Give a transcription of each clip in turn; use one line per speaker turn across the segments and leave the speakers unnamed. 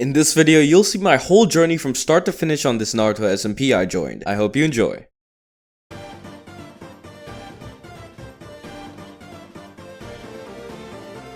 In this video, you'll see my whole journey from start to finish on this Naruto SMP I joined. I hope you enjoy.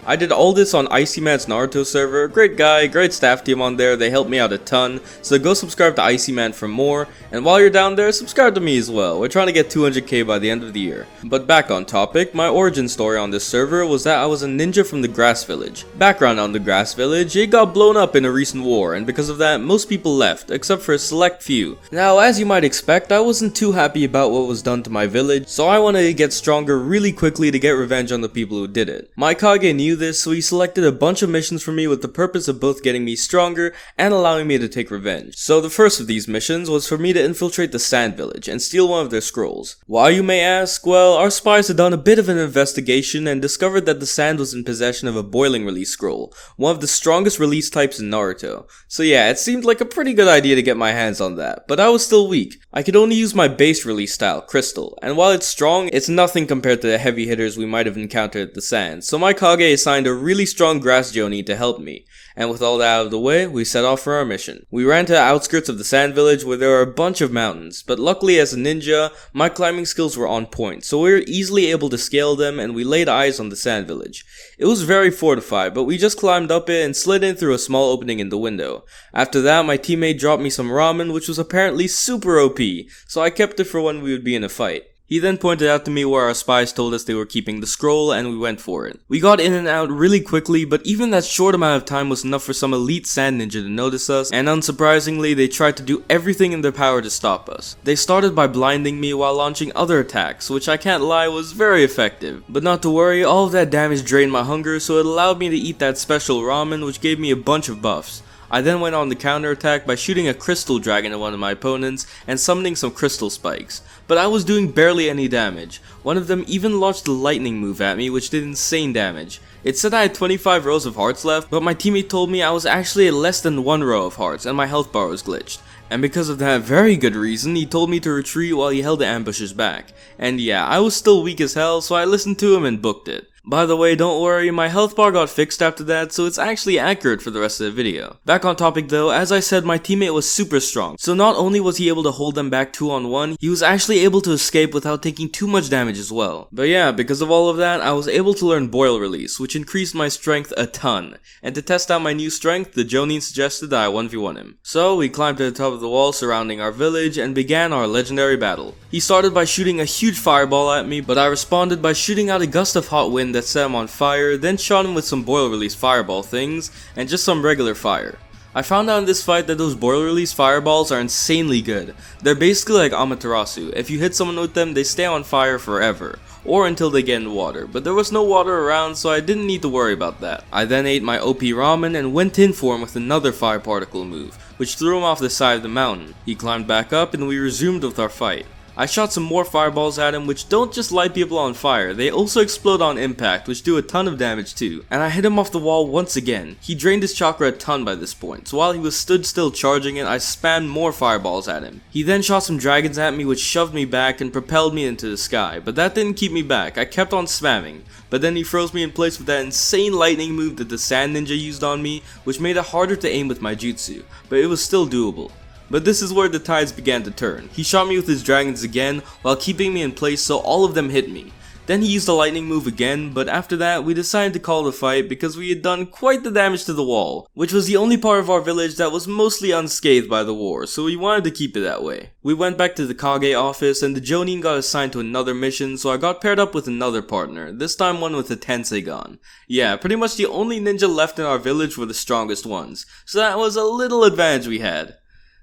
I did all this on Icy Man's Naruto server. Great guy, great staff team on there, they helped me out a ton, so go subscribe to Icy Man for more, and while you're down there, subscribe to me as well. We're trying to get 200k by the end of the year. But back on topic, my origin story on this server was that I was a ninja from the Grass Village. Background on the Grass Village, it got blown up in a recent war, and because of that, most people left, except for a select few. Now, as you might expect, I wasn't too happy about what was done to my village, so I wanted to get stronger really quickly to get revenge on the people who did it. My Kage knew this, so he selected a bunch of missions for me with the purpose of both getting me stronger and allowing me to take revenge. So the first of these missions was for me to infiltrate the Sand Village and steal one of their scrolls. Why, you may ask? Well, our spies had done a bit of an investigation and discovered that the Sand was in possession of a boiling release scroll, one of the strongest release types in Naruto. So yeah, it seemed like a pretty good idea to get my hands on that, but I was still weak. I could only use my base release style, Crystal, and while it's strong, it's nothing compared to the heavy hitters we might have encountered at the Sand, so my Kage assigned a really strong grass Jonin to help me, and with all that out of the way, we set off for our mission. We ran to the outskirts of the Sand Village where there were a bunch of mountains, but luckily as a ninja, my climbing skills were on point, so we were easily able to scale them and we laid eyes on the Sand Village. It was very fortified, but we just climbed up it and slid in through a small opening in the window. After that, my teammate dropped me some ramen, which was apparently super OP, so I kept it for when we would be in a fight. He then pointed out to me where our spies told us they were keeping the scroll, and we went for it. We got in and out really quickly, but even that short amount of time was enough for some elite sand ninja to notice us, and unsurprisingly, they tried to do everything in their power to stop us. They started by blinding me while launching other attacks, which I can't lie was very effective. But not to worry, all of that damage drained my hunger, so it allowed me to eat that special ramen, which gave me a bunch of buffs. I then went on the counterattack by shooting a crystal dragon at one of my opponents and summoning some crystal spikes, but I was doing barely any damage. One of them even launched a lightning move at me, which did insane damage. It said I had 25 rows of hearts left, but my teammate told me I was actually at less than 1 row of hearts and my health bar was glitched. And because of that very good reason, he told me to retreat while he held the ambushes back. And yeah, I was still weak as hell, so I listened to him and booked it. By the way, don't worry, my health bar got fixed after that, so it's actually accurate for the rest of the video. Back on topic though, as I said, my teammate was super strong, so not only was he able to hold them back 2-on-1, he was actually able to escape without taking too much damage as well. But yeah, because of all of that, I was able to learn Boil Release, which increased my strength a ton. And to test out my new strength, the Jonin suggested that I 1v1 him. So we climbed to the top of the wall surrounding our village and began our legendary battle. He started by shooting a huge fireball at me, but I responded by shooting out a gust of hot wind that set him on fire, then shot him with some boil release fireball things, and just some regular fire. I found out in this fight that those boil release fireballs are insanely good. They're basically like Amaterasu. If you hit someone with them, they stay on fire forever, or until they get in water, but there was no water around, so I didn't need to worry about that. I then ate my OP ramen and went in for him with another fire particle move, which threw him off the side of the mountain. He climbed back up and we resumed with our fight. I shot some more fireballs at him, which don't just light people on fire, they also explode on impact, which do a ton of damage too. And I hit him off the wall once again. He drained his chakra a ton by this point, so while he was stood still charging it, I spammed more fireballs at him. He then shot some dragons at me, which shoved me back and propelled me into the sky, but that didn't keep me back. I kept on spamming, but then he froze me in place with that insane lightning move that the Sand Ninja used on me, which made it harder to aim with my jutsu, but it was still doable. But this is where the tides began to turn. He shot me with his dragons again while keeping me in place, so all of them hit me. Then he used the lightning move again, but after that we decided to call the fight because we had done quite the damage to the wall, which was the only part of our village that was mostly unscathed by the war, so we wanted to keep it that way. We went back to the Kage office and the Jonin got assigned to another mission, so I got paired up with another partner, this time one with a Tenseigan. Yeah, pretty much the only ninja left in our village were the strongest ones, so that was a little advantage we had.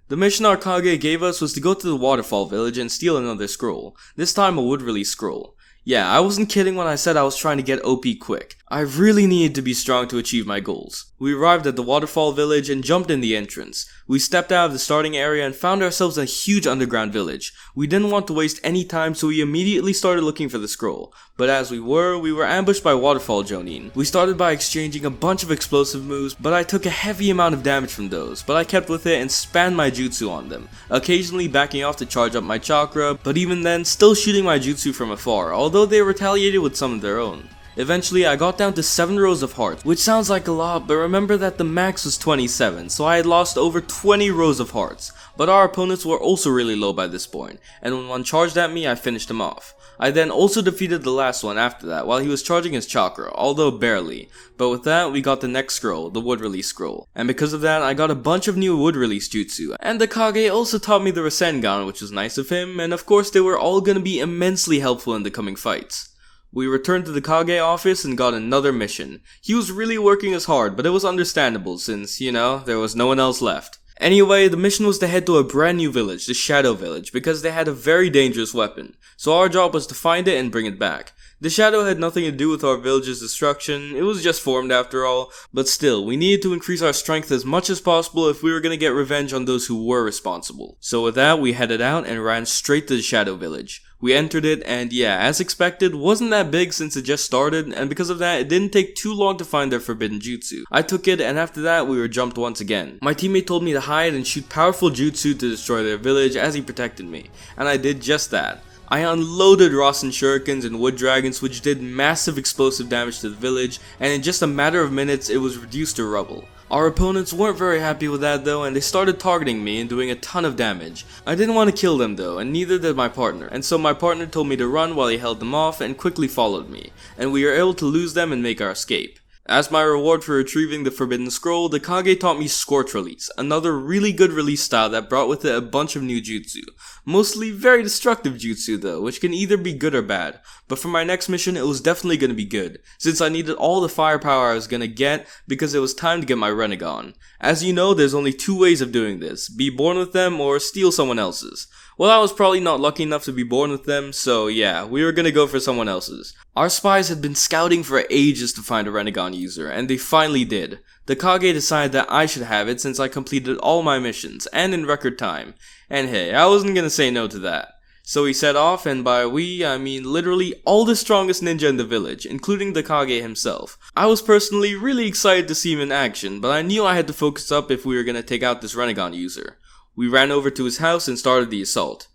The mission our Kage gave us was to go to the waterfall village and steal another scroll, this time a wood release scroll. Yeah, I wasn't kidding when I said I was trying to get OP quick. I really needed to be strong to achieve my goals. We arrived at the waterfall village and jumped in the entrance. We stepped out of the starting area and found ourselves in a huge underground village. We didn't want to waste any time, so we immediately started looking for the scroll. But as we were ambushed by waterfall Jonin. We started by exchanging a bunch of explosive moves, but I took a heavy amount of damage from those, but I kept with it and spammed my jutsu on them, occasionally backing off to charge up my chakra, but even then still shooting my jutsu from afar, although they retaliated with some of their own. Eventually, I got down to 7 rows of hearts, which sounds like a lot, but remember that the max was 27, so I had lost over 20 rows of hearts. But our opponents were also really low by this point, and when one charged at me, I finished him off. I then also defeated the last one after that while he was charging his chakra, although barely. But with that, we got the next scroll, the wood release scroll. And because of that, I got a bunch of new wood release jutsu. And the Kage also taught me the Rinnegan, which was nice of him, and of course they were all gonna be immensely helpful in the coming fights. We returned to the Kage office and got another mission. He was really working us hard, but it was understandable since, there was no one else left. Anyway, the mission was to head to a brand new village, the Shadow Village, because they had a very dangerous weapon. So our job was to find it and bring it back. The Shadow had nothing to do with our village's destruction, it was just formed after all, but still, we needed to increase our strength as much as possible if we were gonna get revenge on those who were responsible. So with that, we headed out and ran straight to the Shadow Village. We entered it, and yeah, as expected, wasn't that big since it just started, and because of that, it didn't take too long to find their forbidden jutsu. I took it, and after that, we were jumped once again. My teammate told me to hide and shoot powerful jutsu to destroy their village as he protected me, and I did just that. I unloaded Rasen Shurikens and Wood Dragons, which did massive explosive damage to the village, and in just a matter of minutes, it was reduced to rubble. Our opponents weren't very happy with that though, and they started targeting me and doing a ton of damage. I didn't want to kill them though, and neither did my partner, and so my partner told me to run while he held them off and quickly followed me, and we were able to lose them and make our escape. As my reward for retrieving the Forbidden Scroll, the Kage taught me Scorch Release, another really good release style that brought with it a bunch of new jutsu. Mostly very destructive jutsu though, which can either be good or bad. But for my next mission, it was definitely going to be good, since I needed all the firepower I was going to get because it was time to get my Rinnegan. As you know, there's only 2 ways of doing this, be born with them or steal someone else's. Well, I was probably not lucky enough to be born with them, so yeah, we were gonna go for someone else's. Our spies had been scouting for ages to find a Rinnegan user, and they finally did. The Kage decided that I should have it since I completed all my missions, and in record time. And hey, I wasn't gonna say no to that. So he set off, and by we, I mean literally all the strongest ninja in the village, including the Kage himself. I was personally really excited to see him in action, but I knew I had to focus up if we were gonna take out this Rinnegan user. We ran over to his house and started the assault.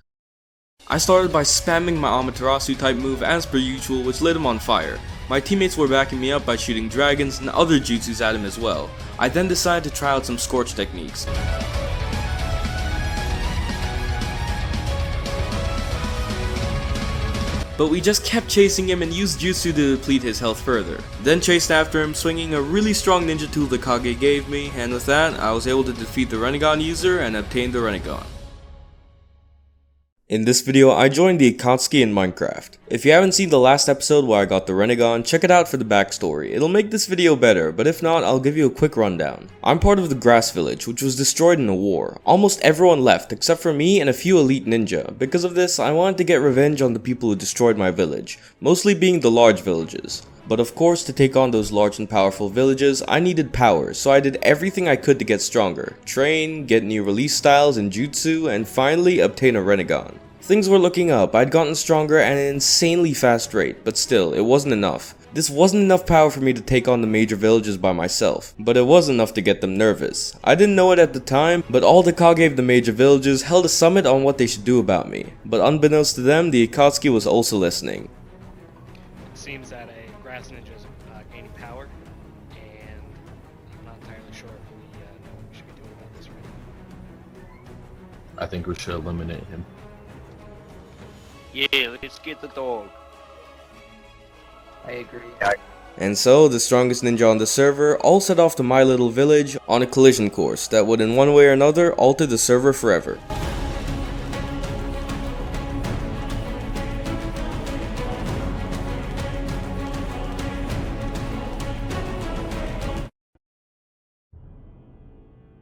I started by spamming my Amaterasu type move as per usual, which lit him on fire. My teammates were backing me up by shooting dragons and other jutsus at him as well. I then decided to try out some scorch techniques. But we just kept chasing him and used jutsu to deplete his health further. Then chased after him, swinging a really strong ninja tool the Kage gave me, and with that, I was able to defeat the Rinnegan user and obtain the Rinnegan. In this video, I joined the Akatsuki in Minecraft. If you haven't seen the last episode where I got the Rinnegan, check it out for the backstory. It'll make this video better, but if not, I'll give you a quick rundown. I'm part of the Grass Village, which was destroyed in a war. Almost everyone left, except for me and a few elite ninja. Because of this, I wanted to get revenge on the people who destroyed my village, mostly being the large villages. But of course, to take on those large and powerful villages, I needed power, so I did everything I could to get stronger. Train, get new release styles and jutsu, and finally obtain a Rinnegan. Things were looking up, I'd gotten stronger at an insanely fast rate, but still, it wasn't enough. This wasn't enough power for me to take on the major villages by myself, but it was enough to get them nervous. I didn't know it at the time, but all the Kage of the major villages held a summit on what they should do about me. But unbeknownst to them, the Akatsuki was also listening.
It seems that a grass ninja is gaining power, and I'm not entirely sure if we know what we should be doing about this right now.
I think we should eliminate him.
Yeah, let's get the dog.
I agree.
And so, the strongest ninja on the server all set off to my little village on a collision course that would in one way or another alter the server forever.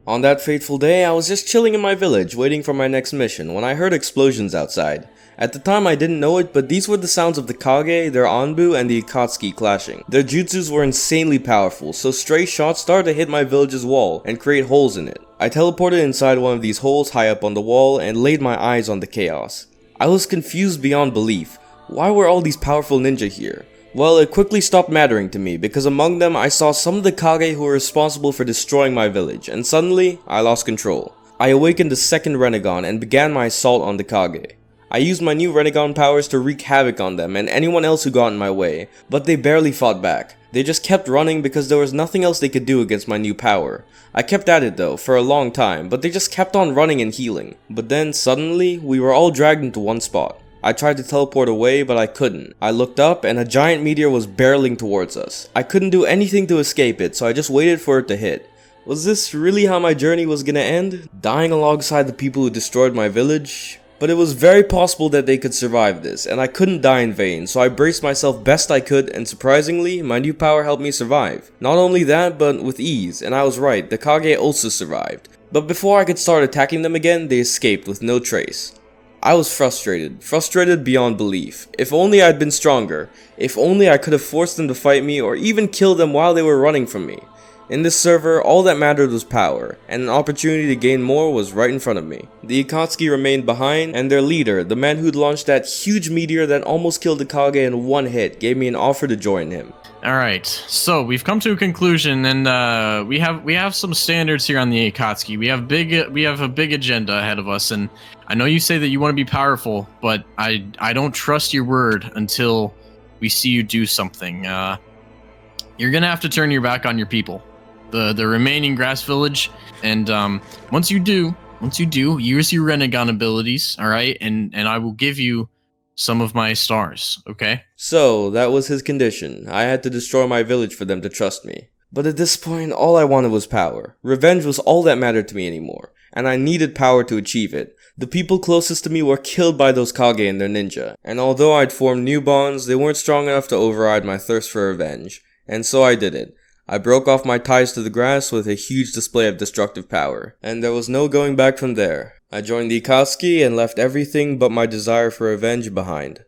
On that fateful day, I was just chilling in my village, waiting for my next mission, when I heard explosions outside. At the time I didn't know it, but these were the sounds of the Kage, their Anbu, and the Akatsuki clashing. Their jutsus were insanely powerful, so stray shots started to hit my village's wall and create holes in it. I teleported inside one of these holes high up on the wall and laid my eyes on the chaos. I was confused beyond belief. Why were all these powerful ninja here? Well, it quickly stopped mattering to me, because among them I saw some of the Kage who were responsible for destroying my village, and suddenly, I lost control. I awakened the second Rinnegan and began my assault on the Kage. I used my new Rinnegan powers to wreak havoc on them and anyone else who got in my way, but they barely fought back. They just kept running because there was nothing else they could do against my new power. I kept at it though, for a long time, but they just kept on running and healing. But then, suddenly, we were all dragged into one spot. I tried to teleport away, but I couldn't. I looked up, and a giant meteor was barreling towards us. I couldn't do anything to escape it, so I just waited for it to hit. Was this really how my journey was gonna end? Dying alongside the people who destroyed my village? But it was very possible that they could survive this, and I couldn't die in vain, so I braced myself best I could, and surprisingly, my new power helped me survive. Not only that, but with ease, and I was right, the Kage also survived. But before I could start attacking them again, they escaped with no trace. I was frustrated beyond belief. If only I'd been stronger. If only I could have forced them to fight me, or even kill them while they were running from me. In this server, all that mattered was power, and an opportunity to gain more was right in front of me. The Akatsuki remained behind, and their leader, the man who'd launched that huge meteor that almost killed the Kage in one hit, gave me an offer to join him.
Alright, so we've come to a conclusion, and we have some standards here on the Akatsuki. We have a big agenda ahead of us, and I know you say that you want to be powerful, but I don't trust your word until we see you do something. You're gonna have to turn your back on your people. The remaining grass village, and once you do, use your Rinnegan abilities, all right, and I will give you some of my stars, okay?
So, that was his condition. I had to destroy my village for them to trust me. But at this point, all I wanted was power. Revenge was all that mattered to me anymore, and I needed power to achieve it. The people closest to me were killed by those Kage and their ninja, and although I'd formed new bonds, they weren't strong enough to override my thirst for revenge. And so I did it. I broke off my ties to the grass with a huge display of destructive power, and there was no going back from there. I joined the Akatsuki and left everything but my desire for revenge behind.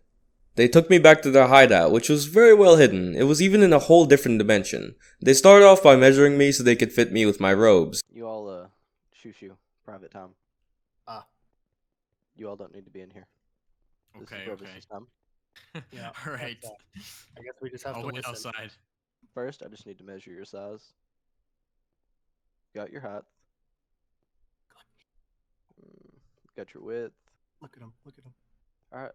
They took me back to their hideout, which was very well hidden. It was even in a whole different dimension. They started off by measuring me so they could fit me with my robes.
You all, shoo, private time. You all don't need to be in here. This is Brevis's time.
Yeah. All right.
I guess we just have to
wait
listen.
outside.
First, I just need to measure your size. Got your height. Got your width.
Look at him. Look at him.
Alright.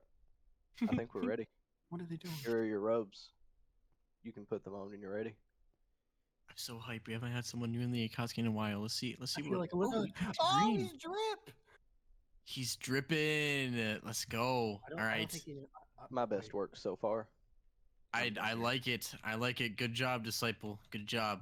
I think we're ready.
What are they doing?
Here are your robes. You can put them on when you're ready.
I'm so hyped. We haven't had someone new in the Akatsuki in a while. Let's see.
I feel like look at
green.
he's drip.
He's dripping. Let's go. All right.
My best work so far.
I like it. I like it. Good job, disciple. Good job.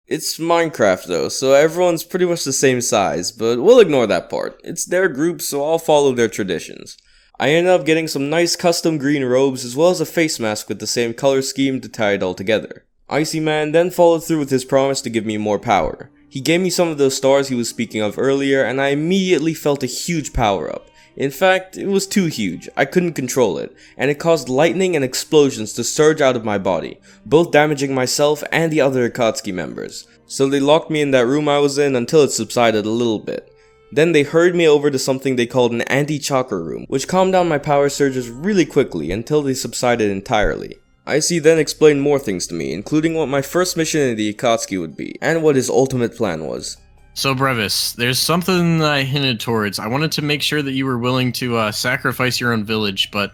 It's Minecraft though, so everyone's pretty much the same size, but we'll ignore that part. It's their group, so I'll follow their traditions. I ended up getting some nice custom green robes as well as a face mask with the same color scheme to tie it all together. Icy Man then followed through with his promise to give me more power. He gave me some of those stars he was speaking of earlier, and I immediately felt a huge power up. In fact, it was too huge, I couldn't control it, and it caused lightning and explosions to surge out of my body, both damaging myself and the other Akatsuki members. So they locked me in that room I was in until it subsided a little bit. Then they hurried me over to something they called an anti-chakra room, which calmed down my power surges really quickly until they subsided entirely. Icy then explained more things to me, including what my first mission in the Akatsuki would be, and what his ultimate plan was.
So Brevis, there's something that I hinted towards. I wanted to make sure that you were willing to sacrifice your own village, but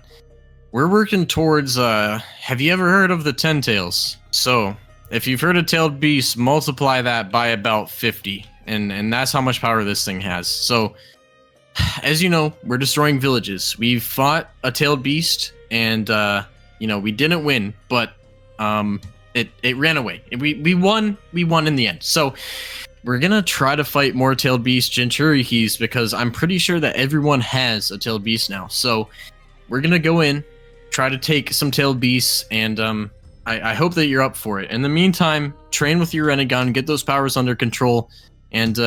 we're working towards, have you ever heard of the 10 tails? So, if you've heard of tailed beast, multiply that by about 50, and that's how much power this thing has. So, as you know, we're destroying villages. We fought a tailed beast, and, we didn't win, but, it ran away. We won in the end. So, we're gonna try to fight more tailed beast Jinchurikis because I'm pretty sure that everyone has a tailed beast now. So we're gonna go in, try to take some tailed beasts, and I hope that you're up for it. In the meantime, train with your Rinnegan, get those powers under control, and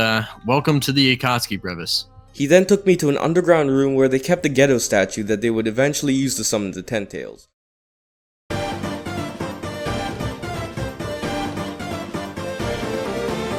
welcome to the Akatsuki, Brevis.
He then took me to an underground room where they kept a ghetto statue that they would eventually use to summon the 10 tails.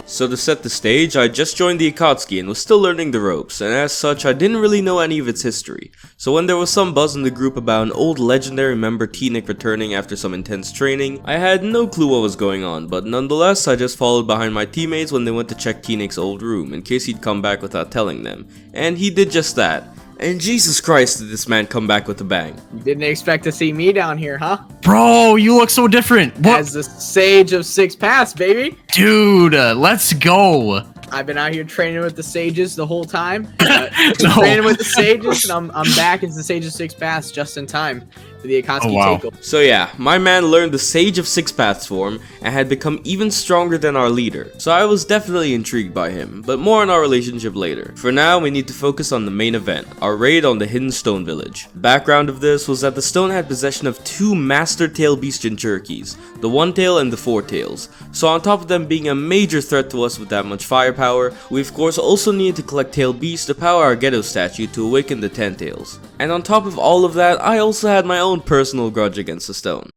So to set the stage, I just joined the Akatsuki and was still learning the ropes, and as such I didn't really know any of its history. So when there was some buzz in the group about an old legendary member T-Nick returning after some intense training, I had no clue what was going on, but nonetheless I just followed behind my teammates when they went to check T-Nick's old room in case he'd come back without telling them, and he did just that. And Jesus Christ, did this man come back with a bang.
You didn't expect to see me down here, huh?
Bro, you look so different. What?
As the Sage of Six Paths, baby.
Dude, let's go.
I've been out here training with the Sages the whole time.
No.
Training with the Sages, and I'm back as the Sage of Six Paths just in time for the Akatsuki takeover.
So yeah, my man learned the Sage of Six Paths form and had become even stronger than our leader. So I was definitely intrigued by him, but more on our relationship later. For now, we need to focus on the main event, our raid on the Hidden Stone Village. The background of this was that the stone had possession of two Master Tail Beast Jinchurikis, the One Tail and the Four Tails. So on top of them being a major threat to us with that much firepower, we of course also needed to collect Tail Beasts to power our Ghetto statue to awaken the Ten Tails. And on top of all of that, I also had my own personal grudge against the stone.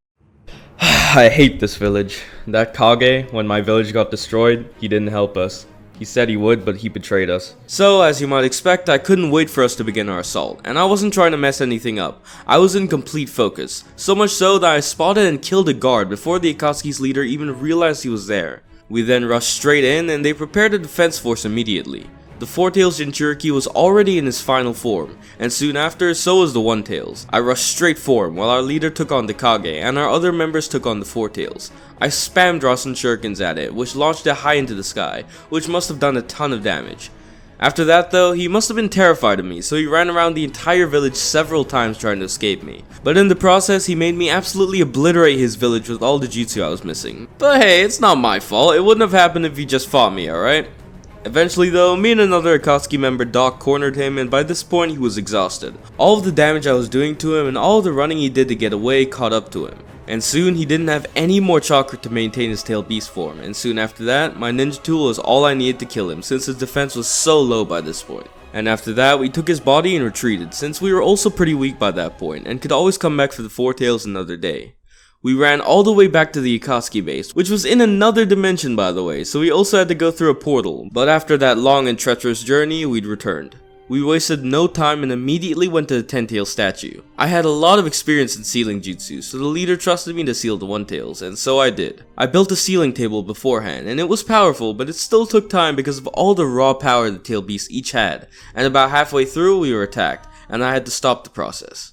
I hate this village. That Kage, when my village got destroyed, he didn't help us. He said he would, but he betrayed us. So, as you might expect, I couldn't wait for us to begin our assault, and I wasn't trying to mess anything up. I was in complete focus, so much so that I spotted and killed a guard before the Akatsuki's leader even realized he was there. We then rushed straight in, and they prepared a defense force immediately. The Four Tails Jinchuriki was already in his final form, and soon after, so was the One Tails. I rushed straight for him, while our leader took on the Kage, and our other members took on the Four Tails. I spammed Rasen Shurikens at it, which launched it high into the sky, which must have done a ton of damage. After that though, he must have been terrified of me, so he ran around the entire village several times trying to escape me. But in the process, he made me absolutely obliterate his village with all the jutsu I was missing. But hey, it's not my fault, it wouldn't have happened if he just fought me, alright? Eventually though, me and another Akatsuki member Doc cornered him, and by this point he was exhausted. All of the damage I was doing to him and all of the running he did to get away caught up to him. And soon he didn't have any more chakra to maintain his tail beast form, and soon after that, my ninja tool was all I needed to kill him since his defense was so low by this point. And after that, we took his body and retreated since we were also pretty weak by that point and could always come back for the Four Tails another day. We ran all the way back to the Akatsuki base, which was in another dimension by the way, so we also had to go through a portal, but after that long and treacherous journey, we'd returned. We wasted no time and immediately went to the Ten-Tail statue. I had a lot of experience in sealing jutsu, so the leader trusted me to seal the One-Tails, and so I did. I built a sealing table beforehand, and it was powerful, but it still took time because of all the raw power the tail beasts each had, and about halfway through we were attacked, and I had to stop the process.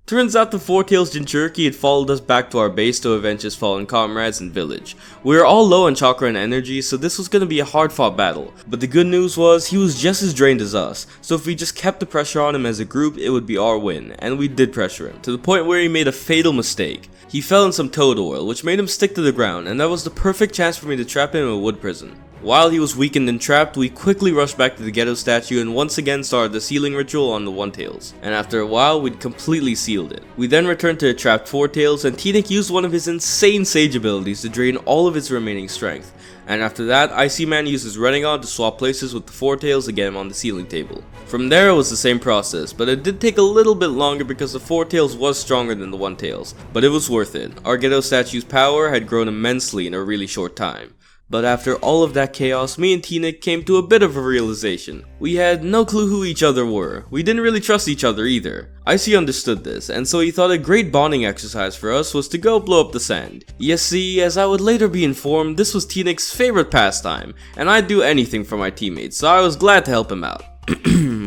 Turns out the Four Tails Jinchuriki had followed us back to our base to avenge his fallen comrades and village. We were all low on chakra and energy, so this was going to be a hard fought battle. But the good news was, he was just as drained as us, so if we just kept the pressure on him as a group, it would be our win, and we did pressure him, to the point where he made a fatal mistake. He fell in some toad oil, which made him stick to the ground, and that was the perfect chance for me to trap him in a wood prison. While he was weakened and trapped, we quickly rushed back to the Ghetto statue and once again started the sealing ritual on the One Tails. And after a while, we'd completely sealed it. We then returned to the trapped Four Tails, and Teenek used one of his insane Sage abilities to drain all of its remaining strength. And after that, Icy Man used his Rinnegan to swap places with the Four Tails to get him on the sealing table. From there it was the same process, but it did take a little bit longer because the Four Tails was stronger than the One Tails. But it was worth it. Our Ghetto statue's power had grown immensely in a really short time. But after all of that chaos, me and Teenek came to a bit of a realization. We had no clue who each other were. We didn't really trust each other either. Icy understood this, and so he thought a great bonding exercise for us was to go blow up the sand. You see, as I would later be informed, this was Teenek's favorite pastime, and I'd do anything for my teammates, so I was glad to help him out.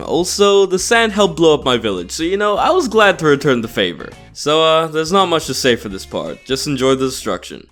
Also, the sand helped blow up my village, so you know, I was glad to return the favor. So there's not much to say for this part, just enjoy the destruction.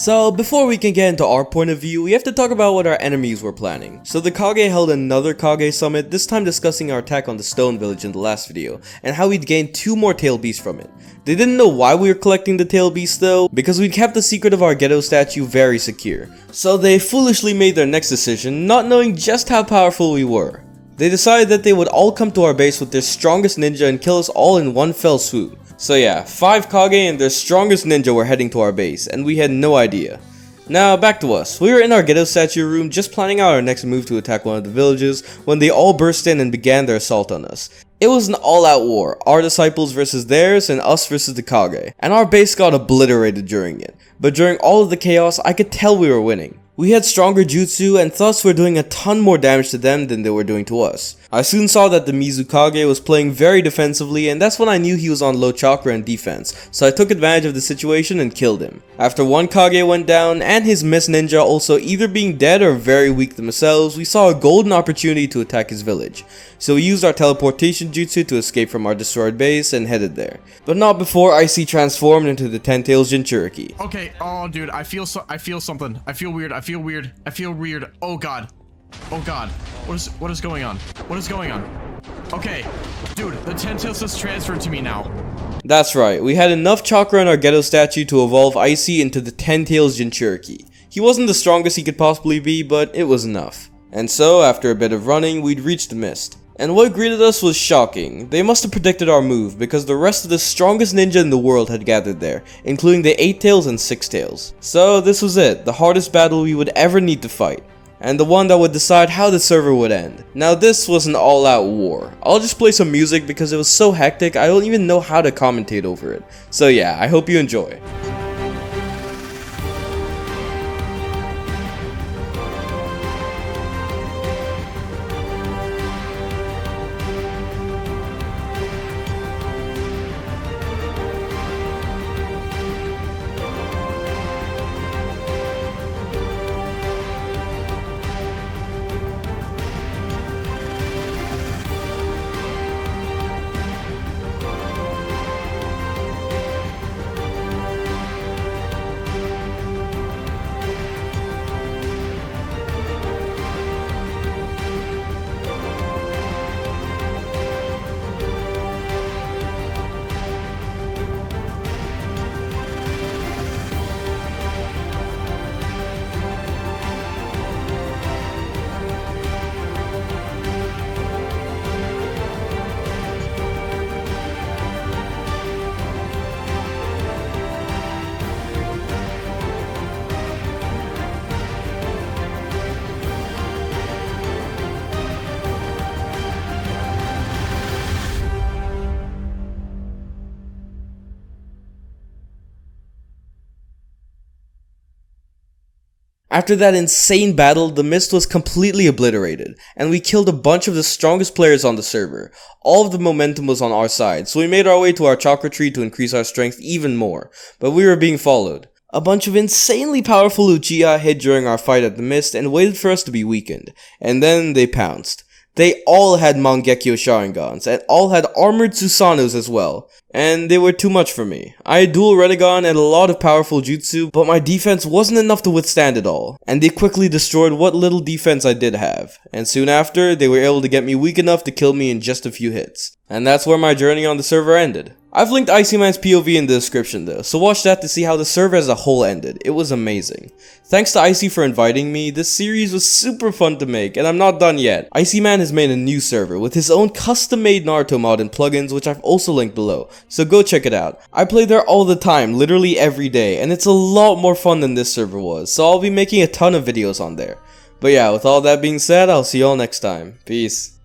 So before we can get into our point of view, we have to talk about what our enemies were planning. So the Kage held another Kage summit, this time discussing our attack on the stone village in the last video, and how we'd gained 2 more tail beasts from it. They didn't know why we were collecting the tail beasts though, because we'd kept the secret of our ghetto statue very secure. So they foolishly made their next decision, not knowing just how powerful we were. They decided that they would all come to our base with their strongest ninja and kill us all in one fell swoop. So yeah, 5 Kage and their strongest ninja were heading to our base, and we had no idea. Now back to us. We were in our ghetto statue room just planning out our next move to attack one of the villages when they all burst in and began their assault on us. It was an all-out war, our disciples versus theirs and us versus the Kage, and our base got obliterated during it. But during all of the chaos, I could tell we were winning. We had stronger jutsu and thus were doing a ton more damage to them than they were doing to us. I soon saw that the Mizukage was playing very defensively, and that's when I knew he was on low chakra and defense, so I took advantage of the situation and killed him. After one Kage went down, and his Miss Ninja also either being dead or very weak themselves, we saw a golden opportunity to attack his village. So we used our teleportation jutsu to escape from our destroyed base and headed there. But not before Icy transformed into the 10 Tails Jinchuriki.
Okay, oh dude, I feel something. I feel weird. Oh god. Oh god. What is going on? What is going on? Okay, dude, the 10 Tails has transferred to me now.
That's right, we had enough chakra in our ghetto statue to evolve Icy into the 10 Tails Jinchuriki. He wasn't the strongest he could possibly be, but it was enough. And so, after a bit of running, we'd reached the mist. And what greeted us was shocking. They must have predicted our move, because the rest of the strongest ninja in the world had gathered there, including the 8 Tails and 6 Tails. So this was it, the hardest battle we would ever need to fight, and the one that would decide how the server would end. Now this was an all-out war. I'll just play some music because it was so hectic I don't even know how to commentate over it. So yeah, I hope you enjoy. After that insane battle, the mist was completely obliterated, and we killed a bunch of the strongest players on the server. All of the momentum was on our side, so we made our way to our chakra tree to increase our strength even more, but we were being followed. A bunch of insanely powerful Uchiha hid during our fight at the mist and waited for us to be weakened, and then they pounced. They all had Mangekyo Sharingans, and all had armored Susanos as well, and they were too much for me. I had dual Rinnegan and a lot of powerful jutsu, but my defense wasn't enough to withstand it all, and they quickly destroyed what little defense I did have, and soon after, they were able to get me weak enough to kill me in just a few hits. And that's where my journey on the server ended. I've linked Icyman's POV in the description though, so watch that to see how the server as a whole ended. It was amazing. Thanks to Icy for inviting me, this series was super fun to make, and I'm not done yet. Icyman has made a new server with his own custom-made Naruto mod and plugins, which I've also linked below, so go check it out. I play there all the time, literally every day, and it's a lot more fun than this server was, so I'll be making a ton of videos on there. But yeah, with all that being said, I'll see y'all next time. Peace.